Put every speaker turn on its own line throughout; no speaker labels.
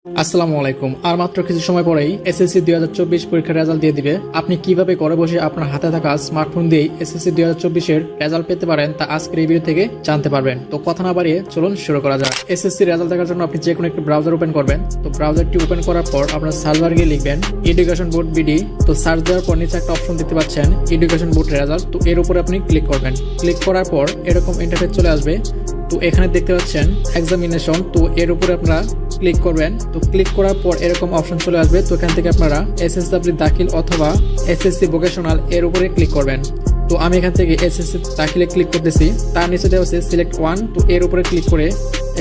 আসসালামু আলাইকুম। আর মাত্র কিছু সময় পরেই এসএসসি 2024 পরীক্ষার রেজাল্ট দিয়ে দিবে। আপনি কিভাবে ঘরে বসে আপনার হাতে থাকা স্মার্টফোন দিয়ে এসএসসি 2024 এর রেজাল্ট পেতে পারেন তা আজকের এই ভিডিও থেকে জানতে পারবেন। তো কথা না বাড়িয়ে চলুন শুরু করা যাক। এসএসসি রেজাল্ট দেখার জন্য আপনি যে কোনো একটি ব্রাউজার ওপেন করবেন। তো ব্রাউজারটি ওপেন করার পর আপনার সার্চ বারে গিয়ে লিখবেন এডুকেশন বোর্ড বিডি। তো সার্চ দেওয়ার পর নিচে একটা অপশন দেখতে পাচ্ছেন এডুকেশন বোর্ড রেজাল্ট। তো এর উপরে আপনি ক্লিক করবেন। ক্লিক করার পর এরকম ইন্টারফেস চলে আসবে। তো এখানে দেখতে পাচ্ছেন এক্সামিনেশন। তো এর উপরে আপনারা ক্লিক করবেন। তো ক্লিক করার পর এরকম অপশন চলে আসবে। তো এখান থেকে আপনারা এসএসসি দাখিল অথবা এসএসসি ভোকেশনাল এর উপরে ক্লিক করবেন। তো আমি এখান থেকে এসএসসি দাখিলে ক্লিক করতেছি। তার নিচে দেওয়া আছে সিলেক্ট ওয়ান। তো এর উপরে ক্লিক করে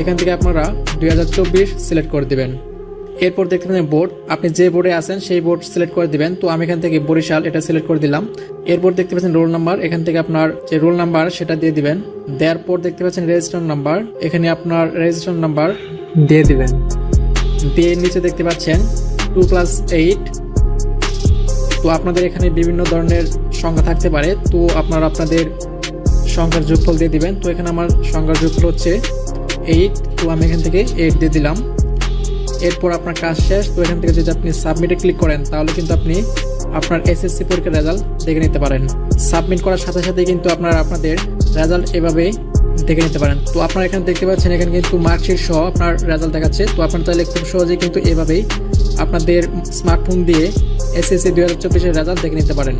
এখান থেকে আপনারা 2024 সিলেক্ট করে দিবেন। এরপর দেখতে পাচ্ছেন বোর্ড, আপনি যে বোর্ডে আছেন সেই বোর্ড সিলেক্ট করে দিবেন। তো আমি এখান থেকে বরিশাল এটা সিলেক্ট করে দিলাম। এরপর দেখতে পাচ্ছেন রোল নাম্বার, এখান থেকে আপনার যে রোল নাম্বার সেটা দিয়ে দিবেন। দেওয়ার পর দেখতে পাচ্ছেন রেজিস্ট্রেশন নাম্বার, এখানে আপনার রেজিস্ট্রেশন নাম্বার দিয়ে দিবেন। দিয়ে নিচে দেখতে পাচ্ছেন 2+8। তো আপনাদের এখানে বিভিন্ন ধরনের সংখ্যা থাকতে পারে। তো আপনারা আপনাদের সংখ্যার যোগফল দিয়ে দিবেন। তো এখানে আমার সংখ্যার যোগফল হচ্ছে 8। তো আমি এখান থেকে 8 দিয়ে দিলাম। এরপর আপনার কাজ শেষ। তো এখান থেকে যদি আপনি সাবমিটে ক্লিক করেন তাহলে কিন্তু আপনি আপনার এসএসসি পরীক্ষার রেজাল্ট দেখে নিতে পারেন। সাবমিট করার সাথে সাথে কিন্তু আপনারা আপনাদের রেজাল্ট এভাবেই দেখে নিতে পারেন। তো আপনারা এখানে দেখতে পাচ্ছেন এখানে কিন্তু মার্কশিট সহ আপনার রেজাল্ট দেখাচ্ছে। তো আপনারা চাইলে খুব সহজেই কিন্তু এভাবেই আপনাদের স্মার্টফোন দিয়ে এসএসসি 2024 এর রেজাল্ট দেখে নিতে পারেন।